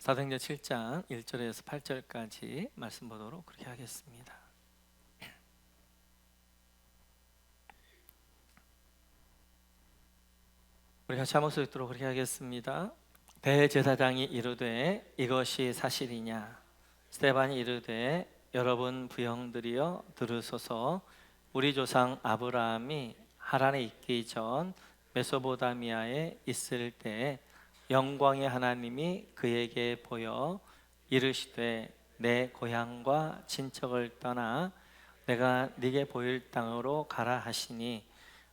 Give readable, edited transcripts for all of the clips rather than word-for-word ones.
사도행전 7장 1절에서 8절까지 말씀 보도록 그렇게 하겠습니다. 우리 같이 한 목소리 듣도록 그렇게 하겠습니다. 대제사장이 이르되 이것이 사실이냐? 스데반이 이르되 여러분 부형들이여 들으소서. 우리 조상 아브라함이 하란에 있기 전 메소포타미아에 있을 때 영광의 하나님이 그에게 보여 이르시되 내 고향과 친척을 떠나 내가 네게 보일 땅으로 가라 하시니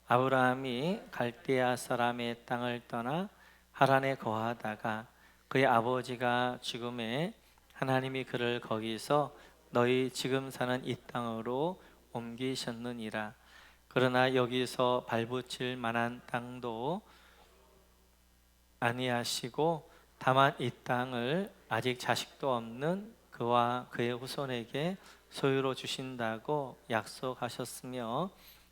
아브라함이 갈대아 사람의 땅을 떠나 하란에 거하다가 그의 아버지가 죽음에 하나님이 그를 거기서 너희 지금 사는 이 땅으로 옮기셨느니라. 그러나 여기서 발붙일 만한 땅도 아니하시고 다만 이 땅을 아직 자식도 없는 그와 그의 후손에게 소유로 주신다고 약속하셨으며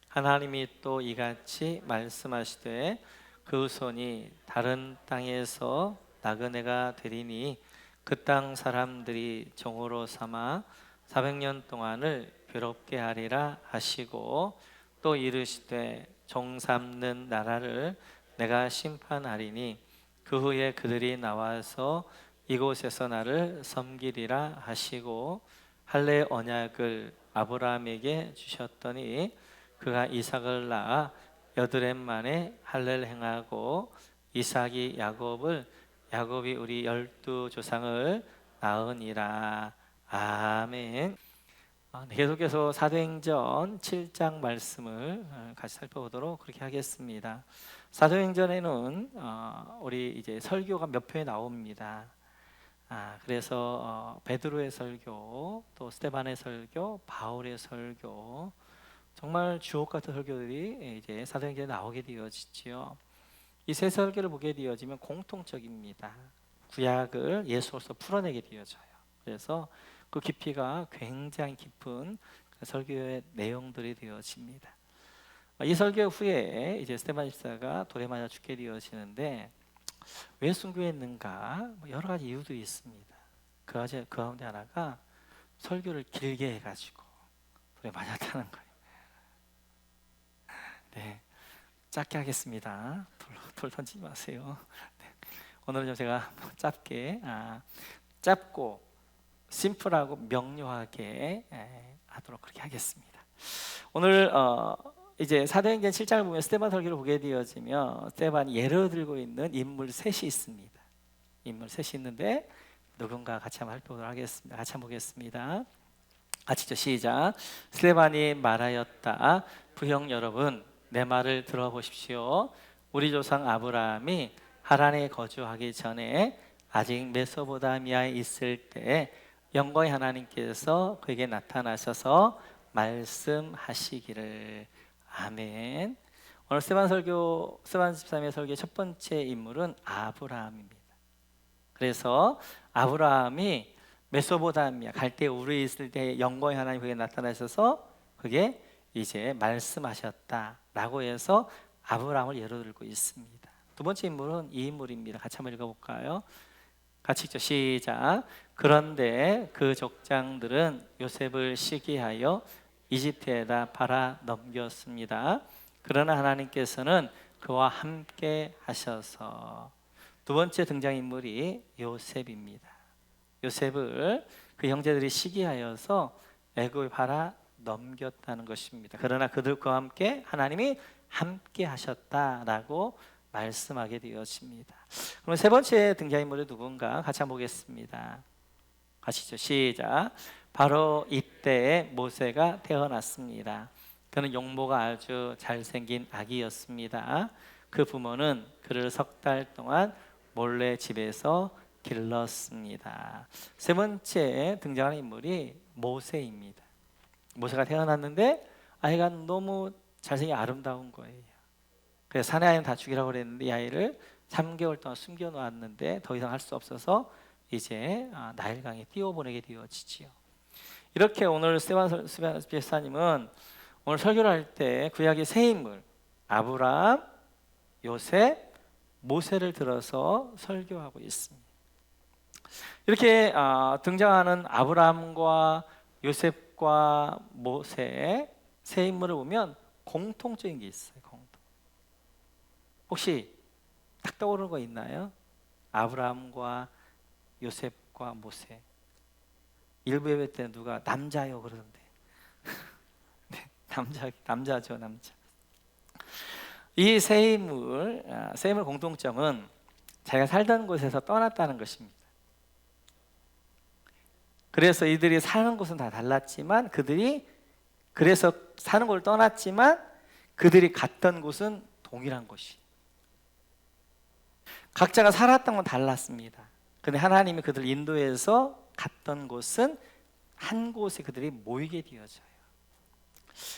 하나님이 또 이같이 말씀하시되 그 후손이 다른 땅에서 나그네가 되리니 그 땅 사람들이 종으로 삼아 400년 동안을 괴롭게 하리라 하시고 또 이르시되 종 삼는 나라를 내가 심판하리니 그 후에 그들이 나와서 이곳에서 나를 섬기리라 하시고 할례 언약을 아브라함에게 주셨더니 그가 이삭을 낳아 8해 만에 할례를 행하고 이삭이 야곱을 야곱이 우리 12조상을 낳으니라. 아멘. 계속해서 사도행전 7장 말씀을 같이 살펴보도록 그렇게 하겠습니다. 사도행전에는 우리 이제 설교가 몇 편이 나옵니다. 그래서 베드로의 설교, 또 스데반의 설교, 바울의 설교, 정말 주옥 같은 설교들이 이제 사도행전에 나오게 되어지지요. 이 세 설교를 보게 되어지면 공통적입니다. 구약을 예수로서 풀어내게 되어져요. 그래서 그 깊이가 굉장히 깊은 설교의 내용들이 되어집니다. 이 설교 후에 이제 스데반 집사가 돌에 맞아 죽게 되어지는데 왜 순교했는가? 여러 가지 이유들이 있습니다. 그 가운데 하나가 설교를 길게 해가지고 돌에 맞았다는 거예요. 네, 짧게 하겠습니다. 돌 던지지 마세요. 네. 오늘은 좀 제가 짧고 심플하고 명료하게 하도록 그렇게 하겠습니다. 오늘 이제 사도행전 7장을 보면 스데반 설교를 보게 되어지면 스데반이 예를 들고 있는 인물 셋이 있습니다. 인물 셋이 있는데 누군가 같이 한번 살펴보도록 하겠습니다. 같이 한번 보겠습니다. 같이죠. 시작. 스데반이 말하였다. 부형 여러분, 내 말을 들어보십시오. 우리 조상 아브라함이 하란에 거주하기 전에 아직 메소포타미아에 있을 때 영광의 하나님께서 그에게 나타나셔서 말씀하시기를. 아멘. 오늘 스데반 집사님의 설교의 첫 번째 인물은 아브라함입니다. 그래서 아브라함이 메소포타미아 갈대 우르에 있을 때 영광의 하나님 그에게 나타나셔서 그게 이제 말씀하셨다라고 해서 아브라함을 예로 들고 있습니다. 두 번째 인물은 이 인물입니다. 같이 한번 읽어볼까요? 같이 읽죠. 시작. 그런데 그 족장들은 요셉을 시기하여 이집트에다 팔아 넘겼습니다. 그러나 하나님께서는 그와 함께 하셔서. 두 번째 등장인물이 요셉입니다. 요셉을 그 형제들이 시기하여서 애굽에 팔아 넘겼다는 것입니다. 그러나 그들과 함께 하나님이 함께 하셨다라고 말씀하게 되어집니다. 그럼 세 번째 등장인물이 누군가 같이 한번 보겠습니다. 가시죠. 시작. 바로 이때에 모세가 태어났습니다. 그는 용모가 아주 잘생긴 아기였습니다. 그 부모는 그를 3달 동안 몰래 집에서 길렀습니다. 세 번째 등장하는 인물이 모세입니다. 모세가 태어났는데 아이가 너무 잘생긴 아름다운 거예요. 그래서 사내 아이는 다 죽이라고 그랬는데 이 아이를 3개월 동안 숨겨놓았는데 더 이상 할 수 없어서 이제 나일강에 띄워보내게 되어지지요. 이렇게 오늘 스데반 집사님은 오늘 설교를 할 때 구약의 세 인물 아브라함, 요셉, 모세를 들어서 설교하고 있습니다. 이렇게 등장하는 아브라함과 요셉과 모세 세 인물을 보면 공통적인 게 있어요. 혹시 딱 떠오르는 거 있나요? 아브라함과 요셉과 모세. 일부 예배 때 누가 남자요 그러던데. 네, 남자죠, 남자. 이 세 인물 공통점은 자기가 살던 곳에서 떠났다는 것입니다. 그래서 이들이 사는 곳은 다 달랐지만 그래서 사는 곳을 떠났지만 그들이 갔던 곳은 동일한 곳이. 각자가 살았던 건 달랐습니다. 그런데 하나님이 그들을 인도해서 갔던 곳은 한 곳에 그들이 모이게 되어져요.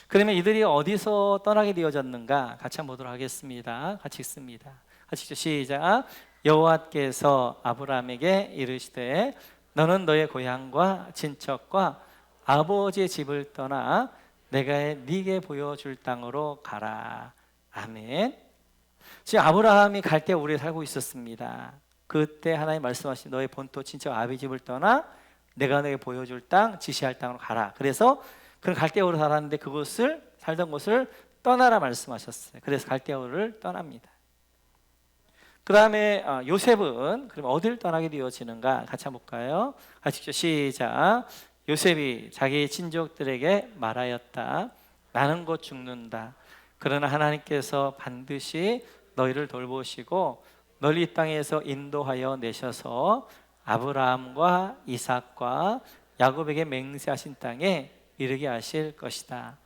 그러면 이들이 어디서 떠나게 되어졌는가? 같이 한번 보도록 하겠습니다. 같이 읽습니다. 같이 시작. 여호와께서 아브라함에게 이르시되 너는 너의 고향과 친척과 아버지의 집을 떠나 내가 네게 보여줄 땅으로 가라. 아멘. 지금 아브라함이 갈대 우리에 살고 있었습니다. 그때 하나님 말씀하신 너의 본토 친척 아비 집을 떠나 내가 너에게 보여줄 땅 지시할 땅으로 가라. 그래서 그는 갈대우로 살았는데 그곳을 살던 곳을 떠나라 말씀하셨어요. 그래서 갈대우를 떠납니다. 그 다음에 요셉은 그럼 어디를 떠나게 되어지는가? 같이 한번 볼까요? 같이 시작. 요셉이 자기 친족들에게 말하였다. 나는 곧 죽는다. 그러나 하나님께서 반드시 너희를 돌보시고 널리 이 땅에서 인도하여 내셔서 아브라함과 이삭과 야곱에게 맹세하신 땅에 이르게 하실 것이다.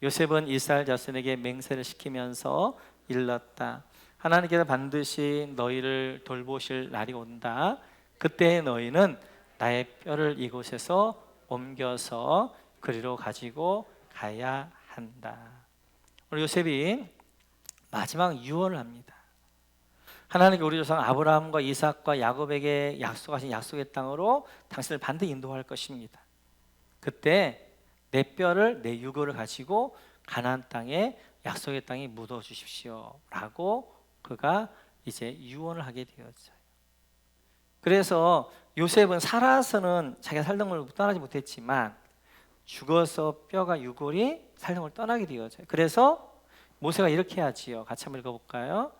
요셉은 이스라엘 자손에게 맹세를 시키면서 일렀다. 하나님께서 반드시 너희를 돌보실 날이 온다. 그때 너희는 나의 뼈를 이곳에서 옮겨서 그리로 가지고 가야 한다. 오늘 요셉이 마지막 유언을 합니다. 하나님께 우리 조상 아브라함과 이삭과 야곱에게 약속하신 약속의 땅으로 당신을 반드시 인도할 것입니다. 그때 내 뼈를 내 유골을 가지고 가나안 땅에 약속의 땅에 묻어 주십시오라고 그가 이제 유언을 하게 되었어요. 그래서 요셉은 살아서는 자기가 살던 걸 떠나지 못했지만 죽어서 뼈가 유골이 살던 걸 떠나게 되었어요. 그래서 모세가 이렇게 하지요. 같이 한번 읽어볼까요?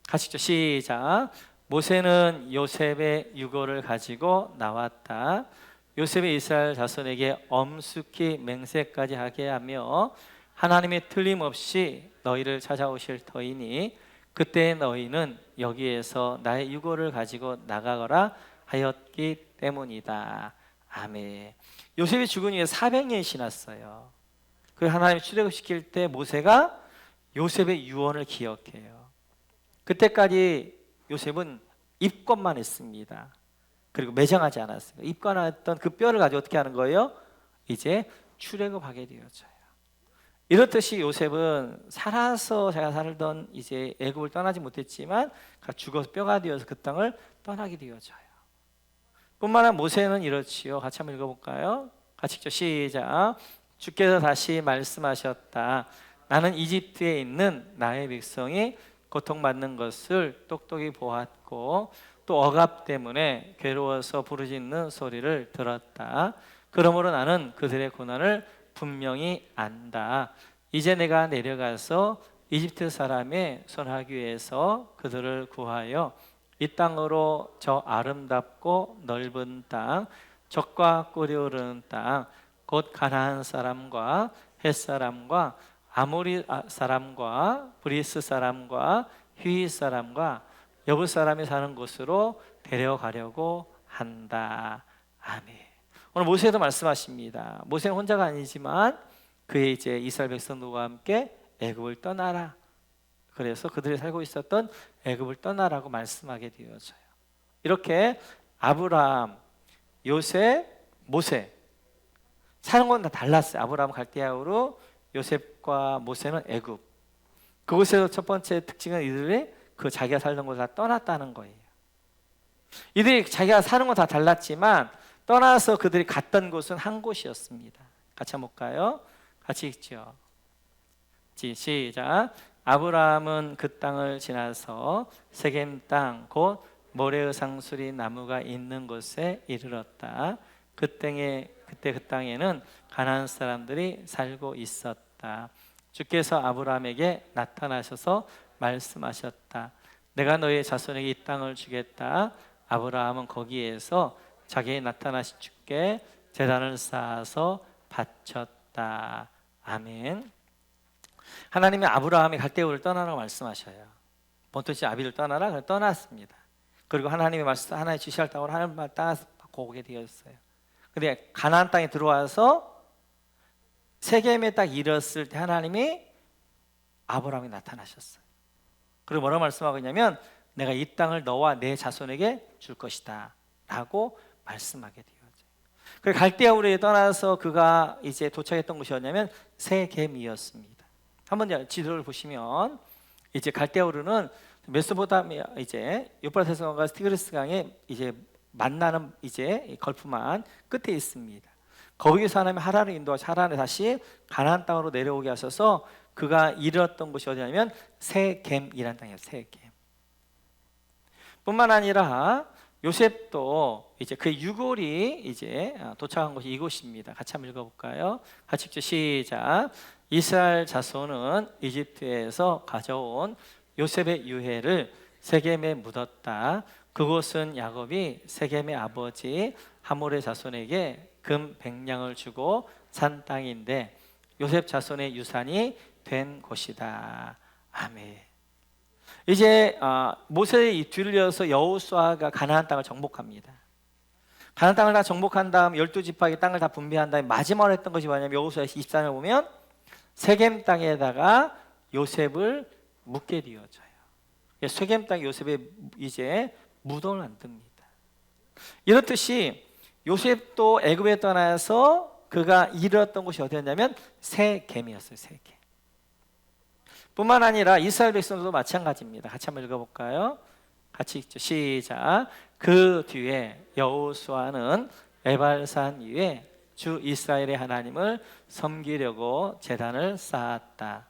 같이 시작. 모세는 요셉의 유골을 가지고 나왔다. 요셉의 이스라엘 자손에게 엄숙히 맹세까지 하게 하며 하나님이 틀림없이 너희를 찾아오실 터이니 그때 너희는 여기에서 나의 유골을 가지고 나가거라 하였기 때문이다. 아멘. 요셉이 죽은 후에 400년이 지났어요. 그 하나님이 출애굽시킬 때 모세가 요셉의 유언을 기억해요. 그때까지 요셉은 입권만 했습니다. 그리고 매장하지 않았어요. 입관했던 그 뼈를 가지고 어떻게 하는 거예요? 이제 출애굽하게 되어져요. 이렇듯이 요셉은 살아서 제가 살던 이제 애굽을 떠나지 못했지만 죽어서 뼈가 되어서 그 땅을 떠나게 되어져요. 뿐만 아니라 모세는 이렇지요. 같이 한번 읽어볼까요? 같이 시작. 주께서 다시 말씀하셨다. 나는 이집트에 있는 나의 백성이 고통받는 것을 똑똑히 보았고 또 억압 때문에 괴로워서 부르짖는 소리를 들었다. 그러므로 나는 그들의 고난을 분명히 안다. 이제 내가 내려가서 이집트 사람의 손아귀에서 그들을 구하여 이 땅으로 저 아름답고 넓은 땅, 적과 꿀이 흐르는 땅, 곧 가나안 사람과 헷 사람과 아모리 사람과 브리스 사람과 휘 사람과 여부 사람이 사는 곳으로 데려가려고 한다. 아멘. 오늘 모세도 말씀하십니다. 모세는 혼자가 아니지만 그의 이제 이스라엘 백성들과 함께 애굽을 떠나라. 그래서 그들이 살고 있었던 애굽을 떠나라고 말씀하게 되어져요. 이렇게 아브라함, 요셉, 모세 사는 건 다 달랐어요. 아브라함 갈대아우로, 요셉과 모세는 애굽. 그곳에서 첫 번째 특징은 이들이 그 자기가 살던 곳을 다 떠났다는 거예요. 이들이 자기가 사는 건 다 달랐지만 떠나서 그들이 갔던 곳은 한 곳이었습니다. 같이 한번 볼까요? 같이 읽죠. 시작. 아브라함은 그 땅을 지나서 세겜 땅 곧 모래의 상수리 나무가 있는 곳에 이르렀다. 그때 그 땅에는 가나안 사람들이 살고 있었다. 주께서 아브라함에게 나타나셔서 말씀하셨다. 내가 너의 자손에게 이 땅을 주겠다. 아브라함은 거기에서 자기의 나타나신 주께 제단을 쌓아서 바쳤다. 아멘. 하나님이 아브라함이 갈대우를 떠나라고 말씀하셔요. 본토시 아비를 떠나라. 그래서 떠났습니다. 그리고 하나님의 말씀, 하나님 지시할 땅으로 하나님의 땅에서 오게 되었어요. 근데 가나안 땅에 들어와서 세겜에 딱 이르렀을 때 하나님이 아브라함이 나타나셨어요. 그리고 뭐라고 말씀하고 있냐면 내가 이 땅을 너와 내 자손에게 줄 것이다 라고 말씀하게 되어져요. 그리고 갈대아 우르에 떠나서 그가 이제 도착했던 곳이 어디냐면 세겜이었습니다. 한번 지도를 보시면 이제 갈대아 우르는 메소포타미아 이제 유프라테스 강과 티그리스 강에 이제 만나는 이제 걸프만 끝에 있습니다. 거기서 하나님이 하란을 인도하셔 하란에 다시 가나안 땅으로 내려오게 하셔서 그가 이르렀던 곳이 어디냐면 세겜이라는 땅이에요. 세겜. 뿐만 아니라 요셉도 이제 그의 유골이 이제 도착한 곳이 이곳입니다. 같이 한번 읽어볼까요? 같이 읽죠. 시작. 이스라엘 자손은 이집트에서 가져온 요셉의 유해를 세겜에 묻었다. 그곳은 야곱이 세겜의 아버지 하몰의 자손에게 금 100냥을 주고 산 땅인데 요셉 자손의 유산이 된 곳이다. 아멘. 이제 모세의 뒤를 이어서 여호수아가 가나안 땅을 정복합니다. 가나안 땅을 다 정복한 다음 12지파의 땅을 다 분배한 다음에 마지막으로 했던 것이 뭐냐면 여호수아 24장을 보면 세겜 땅에다가 요셉을 묻게 되어져요. 세겜 땅에 요셉의 이제 무덤을 만듭니다. 이렇듯이 요셉도 애굽에 떠나서 그가 이르렀던 곳이 어디였냐면 세겜이었어요. 세겜. 뿐만 아니라 이스라엘 백성들도 마찬가지입니다. 같이 한번 읽어볼까요? 같이 읽죠. 시작. 그 뒤에 여호수아는 에발산 위에 주 이스라엘의 하나님을 섬기려고 제단을 쌓았다.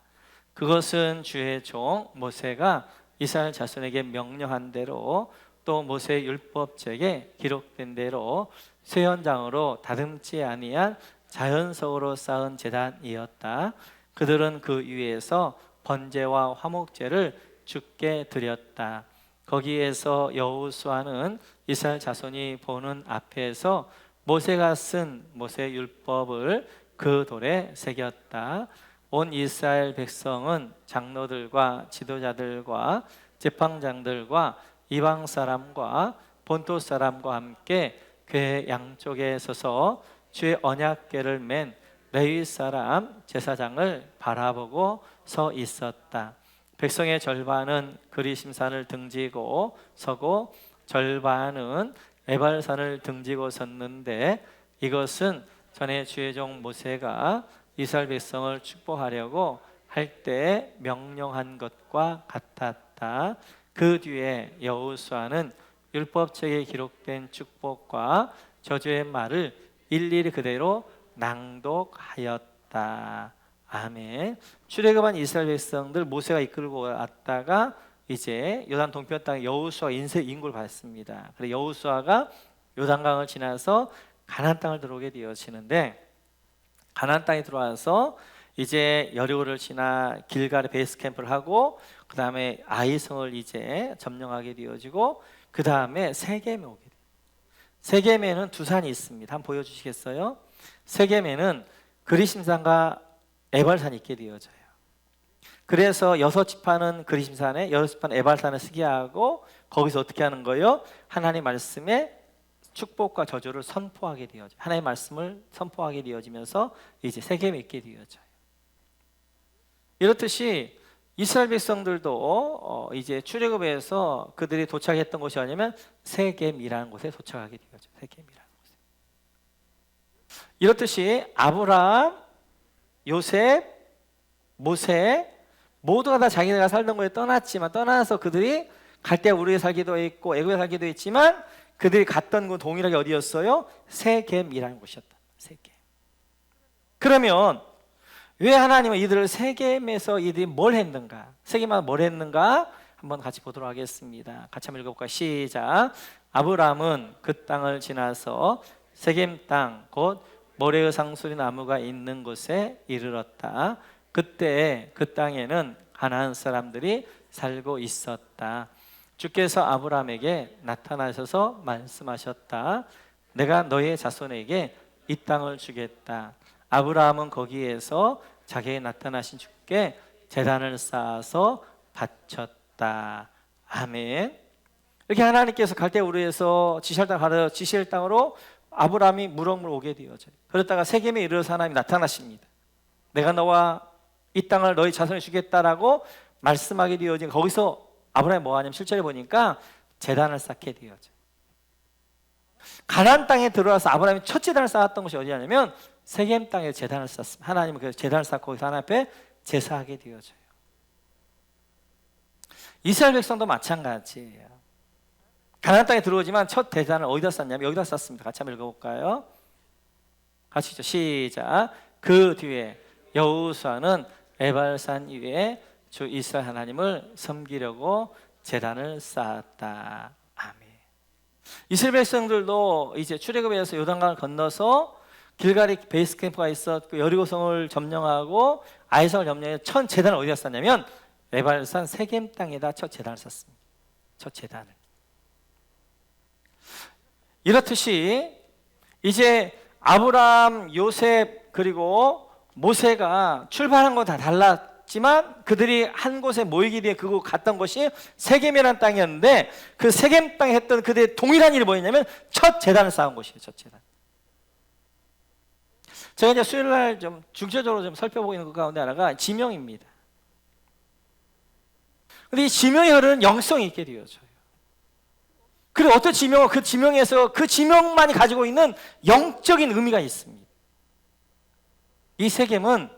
그것은 주의 종 모세가 이스라엘 자손에게 명령한 대로 또 모세의 율법책에 기록된 대로 쇠현장으로 다듬지 아니한 자연석으로 쌓은 제단이었다. 그들은 그 위에서 번제와 화목제를 주께 드렸다. 거기에서 여호수아는 이스라엘 자손이 보는 앞에서 모세가 쓴 모세 율법을 그 돌에 새겼다. 온 이스라엘 백성은 장로들과 지도자들과 제팡장들과 이방 사람과 본토 사람과 함께 궤 양쪽에 서서 주의 언약궤를 맨 레위 사람 제사장을 바라보고 서 있었다. 백성의 절반은 그리심산을 등지고 서고 절반은 에발산을 등지고 섰는데 이것은 전에 주의 종 모세가 이스라엘 백성을 축복하려고 할 때 명령한 것과 같았다. 그 뒤에 여호수아는 율법책에 기록된 축복과 저주의 말을 일일이 그대로 낭독하였다. 아멘. 출애굽한 이스라엘 백성들 모세가 이끌고 왔다가 이제 요단 동편 땅에 여호수아 인구를 받습니다. 그래서 여호수아가 요단강을 지나서 가나안 땅을 들어오게 되어지는데 가나안 땅에 들어와서 이제 여리고를 지나 길갈에 베이스 캠프를 하고 그 다음에 아이성을 이제 점령하게 되어지고 그 다음에 세겜에 오게 돼요. 세겜에는 두 산이 있습니다. 한번 보여주시겠어요? 세겜에는 그리심산과 에발산이 있게 되어져요. 그래서 6지파는 그리심산에 6지파는 에발산을 쓰게 하고 거기서 어떻게 하는 거예요? 하나님 말씀에 축복과 저주를 선포하게 되어져요. 하나님의 말씀을 선포하게 되어지면서 이제 세겜에 있게 되어져요. 이렇듯이 이스라엘 백성들도 이제 출애굽에서 그들이 도착했던 곳이 어디냐면 세겜이라는 곳에 도착하게 되어져요. 세겜이라는 곳에. 이렇듯이 아브라함, 요셉, 모세 모두가 다 자기네가 살던 곳에 떠났지만 떠나서 그들이 갈대아 우르에 살기도 했고 애굽에 살기도 했지만 그들이 갔던 곳 동일하게 어디였어요? 세겜이라는 곳이었다. 세겜. 그러면 왜 하나님은 이들을 세겜에서 이들이 뭘 했는가? 세겜에서 뭘 했는가? 한번 같이 보도록 하겠습니다. 같이 한번 읽어볼까요? 시작. 아브라함은 그 땅을 지나서 세겜 땅 곧 모레의 상수리 나무가 있는 곳에 이르렀다. 그때 그 땅에는 가나안 사람들이 살고 있었다. 주께서 아브라함에게 나타나셔서 말씀하셨다. 내가 너의 자손에게 이 땅을 주겠다. 아브라함은 거기에서 자기에게 나타나신 주께 제단을 쌓아서 바쳤다. 아멘. 이렇게 하나님께서 갈대 우르에서 지시할 땅으로 아브라함이 무럭무럭 오게 되어져요. 그러다가 세겜에 이르러서 하나님이 나타나십니다. 내가 너와 이 땅을 너희 자손에 주겠다라고 말씀하게 되어진, 거기서 아브라함이 뭐 하냐면 실제로 보니까 제단을 쌓게 되어져요. 가나안 땅에 들어와서 아브라함이 첫 제단을 쌓았던 곳이 어디냐면 세겜 땅에 제단을 쌓습니다. 하나님은 그 제단을 쌓고 거기서 하나님 앞에 제사하게 되어져요. 이스라엘 백성도 마찬가지예요. 가나안 땅에 들어오지만 첫 제단을 어디다 쌓냐면 여기다 쌓습니다. 같이 한번 읽어볼까요? 같이 있죠. 시작. 그 뒤에 여호수아는 에발산 위에 주 이스라엘 하나님을 섬기려고 제단을 쌓았다. 아멘. 이스라엘 백성들도 이제 출애굽에서 요단강을 건너서 길갈이 베이스 캠프가 있었고 여리고성을 점령하고 아이성을 점령해 첫 제단을 어디다 쌓냐면 에발산 세겜 땅에다 첫 제단을 쌓습니다. 첫 제단을. 이렇듯이 이제 아브람, 요셉 그리고 모세가 출발한 건 다 달랐지만 그들이 한 곳에 모이기 위해 그곳 갔던 곳이 세겜이라는 땅이었는데 그 세겜 땅에 했던 그들의 동일한 일이 뭐였냐면 첫 제단을 쌓은 곳이에요. 첫 제단. 제가 이제 수요일날 좀 중점적으로 좀 살펴보고 있는 것 가운데 하나가 지명입니다. 근데 이 지명이 흐르는 영성이 있게 되어져요. 그리고 어떤 지명은 그 지명에서 그 지명만이 가지고 있는 영적인 의미가 있습니다. 이 세겜은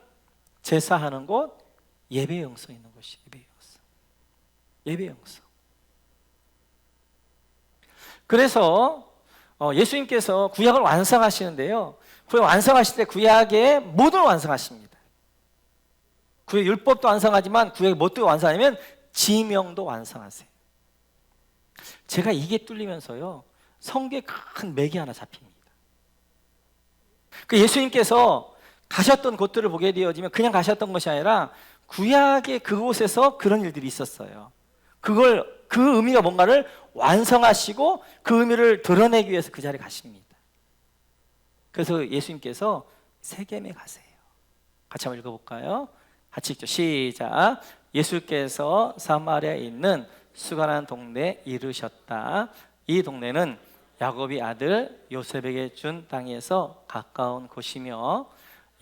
제사하는 곳, 예배 영성 있는 곳이 예배 영성. 예배 영성. 그래서 예수님께서 구약을 완성하시는데요. 구약 완성하실 때 구약의 모든 완성하십니다. 구약 율법도 완성하지만 구약의 무엇도 완성하냐면 지명도 완성하세요. 제가 이게 뚫리면서요 성경에 큰 맥이 하나 잡힙니다. 그 예수님께서 가셨던 곳들을 보게 되어지면 그냥 가셨던 것이 아니라 구약의 그곳에서 그런 일들이 있었어요. 그 의미가 뭔가를 완성하시고 그 의미를 드러내기 위해서 그 자리에 가십니다. 그래서 예수님께서 세겜에 가세요. 같이 한번 읽어볼까요? 같이 읽죠. 시작. 예수께서 사마리아에 있는 수가라는 동네에 이르셨다. 이 동네는 야곱이 아들 요셉에게 준 땅에서 가까운 곳이며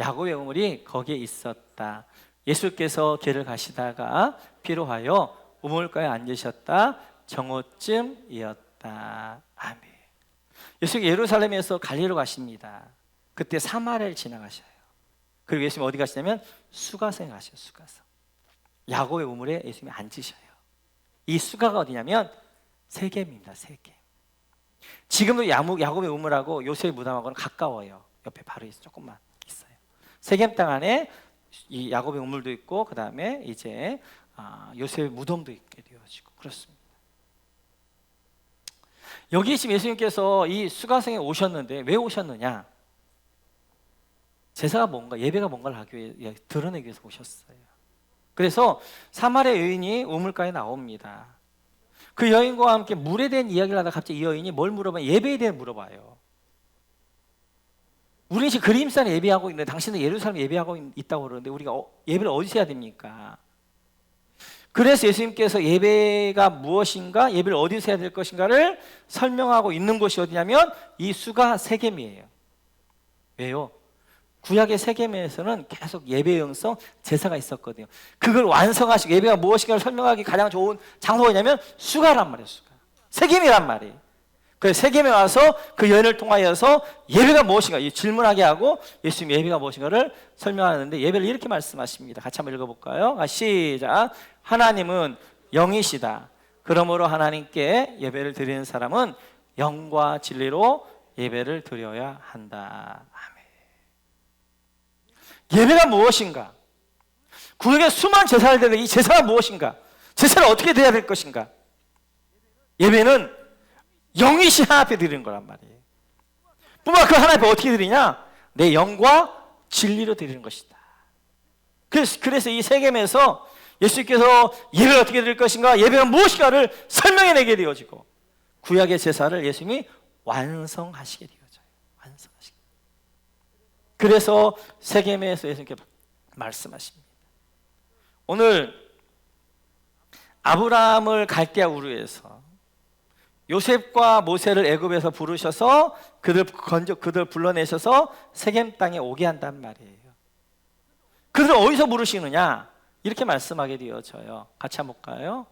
야곱의 우물이 거기에 있었다. 예수께서 길을 가시다가 피로하여 우물가에 앉으셨다. 정오쯤이었다. 아멘. 예수가 예루살렘에서 갈릴리로 가십니다. 그때 사마리아를 지나가셔요. 그리고 예수님 어디 가시냐면 수가성에 가셔요. 수가성. 야곱의 우물에 예수님이 앉으셔요. 이 수가가 어디냐면 세겜입니다. 세겜. 지금도 야곱의 우물하고 요셉의 무덤하고는 가까워요. 옆에 바로 조금만 있어요. 세겜 땅 안에 이 야곱의 우물도 있고 그 다음에 이제 요셉의 무덤도 있게 되어지고 그렇습니다. 여기 지금 예수님께서 이 수가성에 오셨는데 왜 오셨느냐? 제사가 뭔가, 예배가 뭔가를 하기 위해 드러내기 위해서 오셨어요. 그래서 사마리아 여인이 우물가에 나옵니다. 그 여인과 함께 물에 대한 이야기를 하다가 갑자기 이 여인이 뭘 물어봐요? 예배에 대해 물어봐요. 우리는 지금 그림산에 예배하고 있는데 당신은 예루살렘에 예배하고 있다고 그러는데 우리가 예배를 어디서 해야 됩니까? 그래서 예수님께서 예배가 무엇인가, 예배를 어디서 해야 될 것인가를 설명하고 있는 곳이 어디냐면 이 수가 세겜이에요. 왜요? 구약의 세겜에서는 계속 예배 영성 제사가 있었거든요. 그걸 완성하시고 예배가 무엇인가를 설명하기 가장 좋은 장소가 뭐냐면 수가란 말이에요. 수가. 세겜이란 말이에요. 그래서 세겜에 와서 그 여인을 통하여서 예배가 무엇인가 질문하게 하고 예수님 예배가 무엇인가를 설명하는데 예배를 이렇게 말씀하십니다. 같이 한번 읽어볼까요? 시작. 하나님은 영이시다. 그러므로 하나님께 예배를 드리는 사람은 영과 진리로 예배를 드려야 한다. 아멘. 예배가 무엇인가? 구약에 수많은 제사를 드리는데 이 제사가 무엇인가? 제사를 어떻게 드려야 될 것인가? 예배는 영이신 하나 앞에 드리는 거란 말이에요. 뿐만 그 하나 앞에 어떻게 드리냐? 내 영과 진리로 드리는 것이다. 그래서 이 세겜에서 예수님께서 예배를 어떻게 드릴 것인가, 예배가 무엇인가를 설명해내게 되어지고 구약의 제사를 예수님이 완성하시게 되어져요. 완성하시게. 그래서 세겜에서 예수님께 말씀하십니다. 오늘 아브라함을 갈대아 우르에서 요셉과 모세를 애굽에서 부르셔서 그들 불러내셔서 세겜 땅에 오게 한단 말이에요. 그들을 어디서 부르시느냐? 이렇게 말씀하게 되어져요. 같이 한번 볼까요?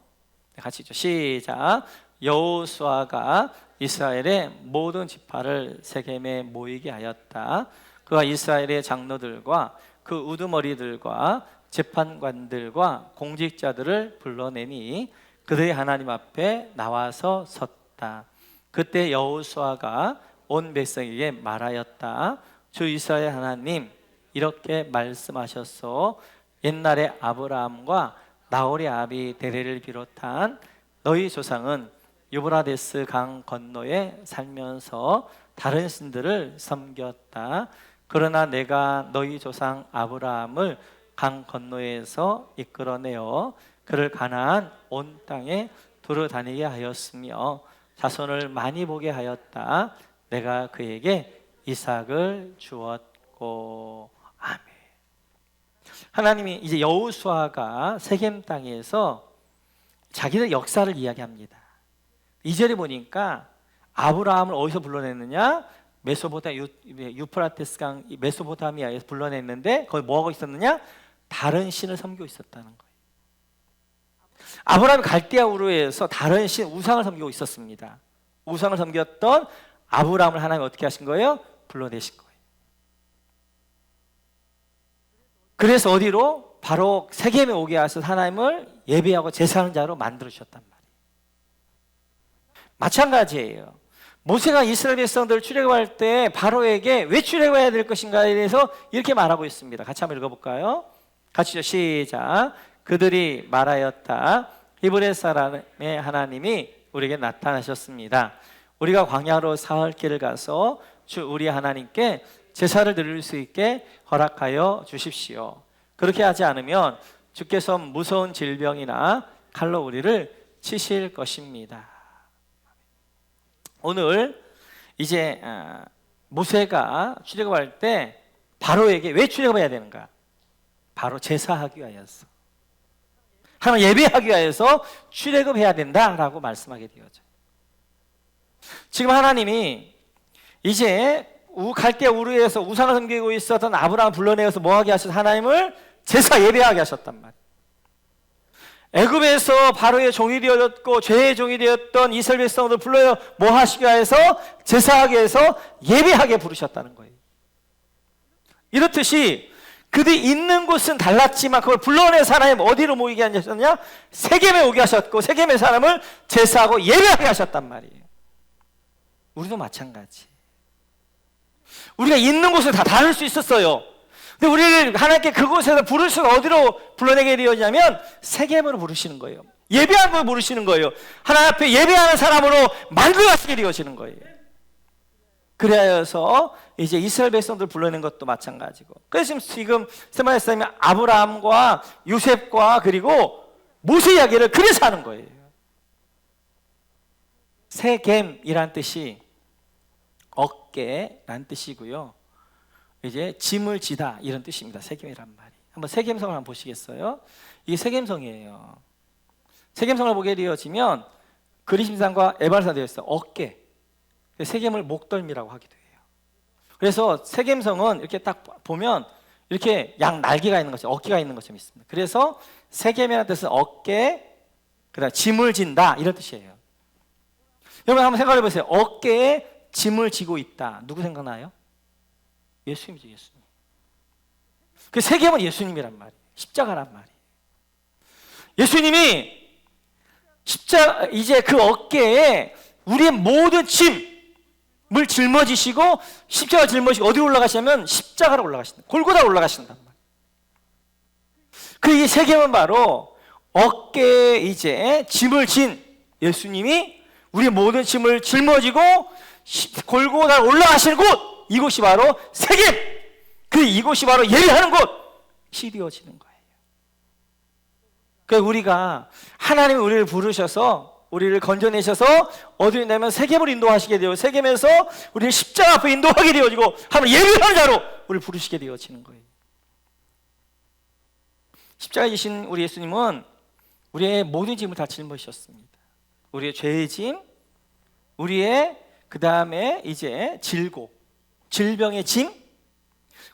같이 있죠. 시작. 여호수아가 이스라엘의 모든 지파를 세겜에 모이게 하였다. 그가 이스라엘의 장로들과 그 우두머리들과 재판관들과 공직자들을 불러내니 그들이 하나님 앞에 나와서 섰다. 그때 여호수아가 온 백성에게 말하였다. 주 이스라엘 하나님 이렇게 말씀하셨소. 옛날에 아브라함과 나홀의 아비 데레를 비롯한 너희 조상은 유브라데스 강 건너에 살면서 다른 신들을 섬겼다. 그러나 내가 너희 조상 아브라함을 강 건너에서 이끌어내어 그를 가나안 온 땅에 두루 다니게 하였으며 자손을 많이 보게 하였다. 내가 그에게 이삭을 주었고. 아멘. 하나님이 이제 여호수아가 세겜 땅에서 자기들 역사를 이야기합니다. 2절에 보니까 아브라함을 어디서 불러냈느냐? 유프라테스 강 메소포타미아에서 불러냈는데 거기 뭐하고 있었느냐? 다른 신을 섬기고 있었다는 거예요. 아브라함이 갈대아 우르에서 다른 신 우상을 섬기고 있었습니다. 우상을 섬겼던 아브라함을 하나님이 어떻게 하신 거예요? 불러내신 거예요. 그래서 어디로? 바로 세겜에 오게 하셔서 하나님을 예배하고 제사하는 자로 만들어주셨단 말이에요. 마찬가지예요. 모세가 이스라엘 백성들을 출애굽할 때 바로에게 왜 출애굽해야 될 것인가에 대해서 이렇게 말하고 있습니다. 같이 한번 읽어볼까요? 같이죠. 시작. 그들이 말하였다. 히브리 사람의 하나님이 우리에게 나타나셨습니다. 우리가 광야로 사흘 길을 가서 주 우리 하나님께 제사를 드릴 수 있게 허락하여 주십시오. 그렇게 하지 않으면 주께서 무서운 질병이나 칼로 우리를 치실 것입니다. 오늘 이제 모세가 출애굽할 때 바로에게 왜 출애굽해야 되는가? 바로 제사하기 위하여서, 하나님 예배하기 위하여서 출애굽해야 된다라고 말씀하게 되어져요. 지금 하나님이 이제 갈대아 우르에서 우상을 섬기고 있었던 아브라함을 불러내어서 뭐하게 하셔서 하나님을 제사 예배하게 하셨단 말이에요. 애굽에서 바로의 종이 되어졌고 죄의 종이 되었던 이스라엘 백성들을 불러요 뭐 하시기 위해서? 제사하게 해서 예배하게 부르셨다는 거예요. 이렇듯이 그들이 있는 곳은 달랐지만 그걸 불러내서 하나님 어디로 모이게 하셨냐? 세겜에 오게 하셨고 세겜의 사람을 제사하고 예배하게 하셨단 말이에요. 우리도 마찬가지. 우리가 있는 곳을 다 다를 수 있었어요. 근데 우리를 하나님께 그곳에서 부르시는 어디로 불러내게 되었냐면 세겜으로 부르시는 거예요. 예배하는 걸 부르시는 거예요. 하나님 앞에 예배하는 사람으로 만들어가시게 되어지는 거예요. 그래서 이제 이스라엘 백성들 불러내는 것도 마찬가지고. 그래서 지금 세마야스님이 아브라함과 요셉과 그리고 모세 이야기를 그래서 하는 거예요. 세겜이란 뜻이 어깨란 뜻이고요. 이제 짐을 지다 이런 뜻입니다. 세겜이란 말이. 한번 세겜성을 한번 보시겠어요? 이게 세겜성이에요. 세겜성을 보게 되어지면 그리심산과 에발산 되어 있어요. 어깨. 세겜을 목덜미라고 하기도 해요. 그래서 세겜성은 이렇게 딱 보면 이렇게 양 날개가 있는 것처럼 어깨가 있는 것처럼 있습니다. 그래서 세겜이라는 뜻은 어깨, 그다음 짐을 진다 이런 뜻이에요. 여러분 한번 생각해 보세요. 어깨에 짐을 지고 있다. 누구 생각나요? 예수님이죠, 예수님. 그 세겜은 예수님이란 말이에요. 십자가란 말이에요. 예수님이 십자가 이제 그 어깨에 우리의 모든 짐을 짊어지시고 십자가 짊어지고 어디 올라가시냐면 십자가로 올라가신다. 골고다 올라가신단 말이에요. 그 이 세겜은 바로 어깨에 이제 짐을 진 예수님이 우리 모든 짐을 짊어지고 골고다 올라가시는 곳, 이곳이 바로 세겜, 그 이곳이 바로 예배하는 곳이 되어지는 거예요. 그러니까 우리가 하나님이 우리를 부르셔서 우리를 건져내셔서 어디로 내면 세겜을 인도하시게 되어 세겜에서 우리를 십자가 앞에 인도하게 되어지고 하나님 예배하는 자로 우리를 부르시게 되어지는 거예요. 십자가에 지신 우리 예수님은 우리의 모든 짐을 다 짊어지셨습니다. 우리의 죄의 짐, 우리의 그 다음에 이제 질고, 질병의 짐,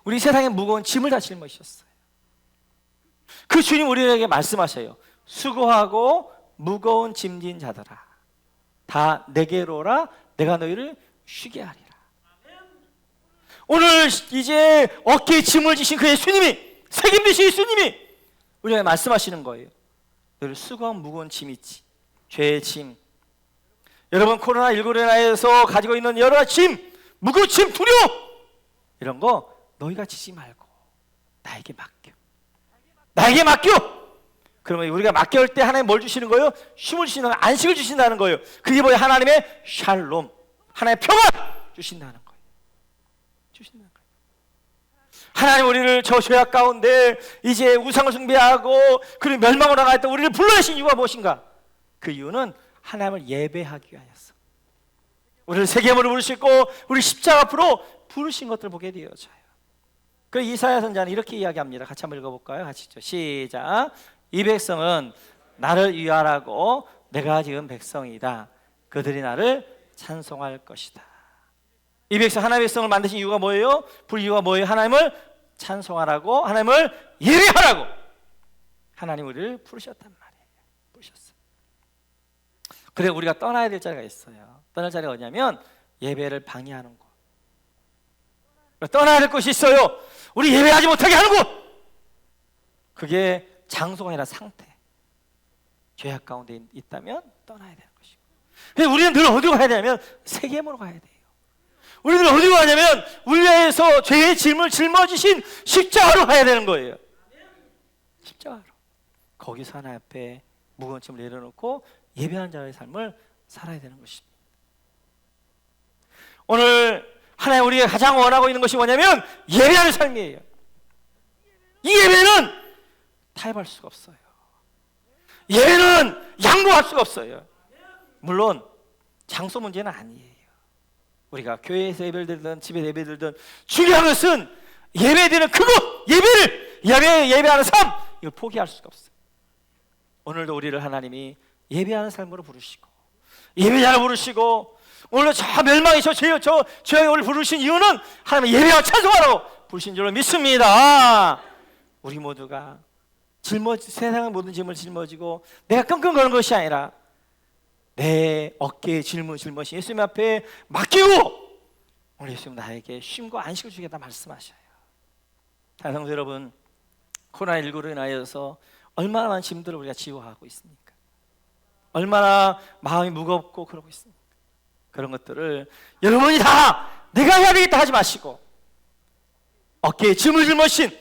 우리 세상의 무거운 짐을 다 짊어지셨어요. 그 주님 우리에게 말씀하셔요. 수고하고 무거운 짐진 자들아, 다 내게로 오라, 내가 너희를 쉬게 하리라. 오늘 이제 어깨에 짐을 지신 그 예수님이, 책임지신 예수님이 우리에게 말씀하시는 거예요. 너희를 수고하고 무거운 짐 있지, 죄의 짐. 여러분 코로나19로 인하여서 가지고 있는 여러 가지 짐, 무거운 짐, 두려움, 이런 거 너희가 지지 말고 나에게 맡겨. 나에게 맡겨. 그러면 우리가 맡겨올 때 하나님 뭘 주시는 거예요? 쉼을 주시는 거예요. 안식을 주신다는 거예요. 그게 뭐예요? 하나님의 샬롬, 하나님의 평안 주신다는 거예요. 주신다는 거예요. 하나님 우리를 저 죄악 가운데 이제 우상을 숭배하고 그리고 멸망으로 나갈 때 우리를 불러내신 이유가 무엇인가? 그 이유는 하나님을 예배하기 위하여서 우리를 세겜으로 부르시고 우리 십자가 앞으로 부르신 것들을 보게 되어져요. 그 이사야 선자는 이렇게 이야기합니다. 같이 한번 읽어볼까요? 같이 시작. 이 백성은 나를 위하라고 내가 지은 백성이다. 그들이 나를 찬송할 것이다. 이 백성, 하나님의 백성을 만드신 이유가 뭐예요? 부른 이유가 뭐예요? 하나님을 찬송하라고, 하나님을 예배하라고 하나님 우리를 부르셨단 말이에요. 부르셨어요. 그래 우리가 떠나야 될 자리가 있어요. 떠날 자리가 어디냐면 예배를 방해하는 곳. 떠나야 될 곳이 있어요. 우리 예배하지 못하게 하는 곳. 그게 장소가 아니라 상태. 죄악 가운데 있다면 떠나야 되는 것이고. 그래서 우리는 늘 어디로 가야 되냐면 세겜으로 가야 돼요. 우리는 어디로 가냐면 우리에서 죄의 짐을 짊어지신 십자가로 가야 되는 거예요. 십자가로. 거기서 하나님 앞에 무거운 짐을 내려놓고 예배하는 자의 삶을 살아야 되는 것입니다. 오늘 하나님 우리가 가장 원하고 있는 것이 뭐냐면 예배하는 삶이에요. 이 예배는 타협할 수가 없어요. 예배는 양보할 수가 없어요. 물론 장소 문제는 아니에요. 우리가 교회에서 예배를 드리든 집에 예배를 드리든 중요한 것은 예배드리는 그곳, 예배하는 삶, 이걸 포기할 수가 없어요. 오늘도 우리를 하나님이 예배하는 삶으로 부르시고 예배자로 부르시고 오늘 저 멸망이 저 죄악이 오늘 부르신 이유는 하나님의 예배와 찬송하라고 부르신 줄로 믿습니다. 우리 모두가 세상의 모든 짐을 짊어지고 내가 끙끙거리는 것이 아니라 내 어깨에 짐을 짊어진 예수님 앞에 맡기고 오늘 예수님 나에게 쉼과 안식을 주겠다 말씀하셔요. 사랑하는 여러분, 코로나19로 인하여서 얼마나 많은 짐들을 우리가 지워가고 있습니까? 얼마나 마음이 무겁고 그러고 있습니까? 그런 것들을 여러분이 다 내가 해야 되겠다 하지 마시고 어깨에 짐을 짊어진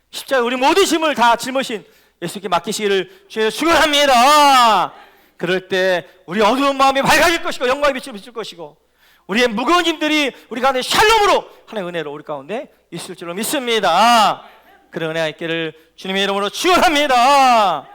십자가에 우리 모든 짐을 다 짊어진 예수께 맡기시기를 주여 축원합니다. 그럴 때 우리 어두운 마음이 밝아질 것이고 영광의 빛을 비출 것이고 우리의 무거운 짐들이 우리 가운데 샬롬으로 하나님의 은혜로 우리 가운데 있을 줄로 믿습니다. 그런 은혜가 있기를 주님의 이름으로 축원합니다.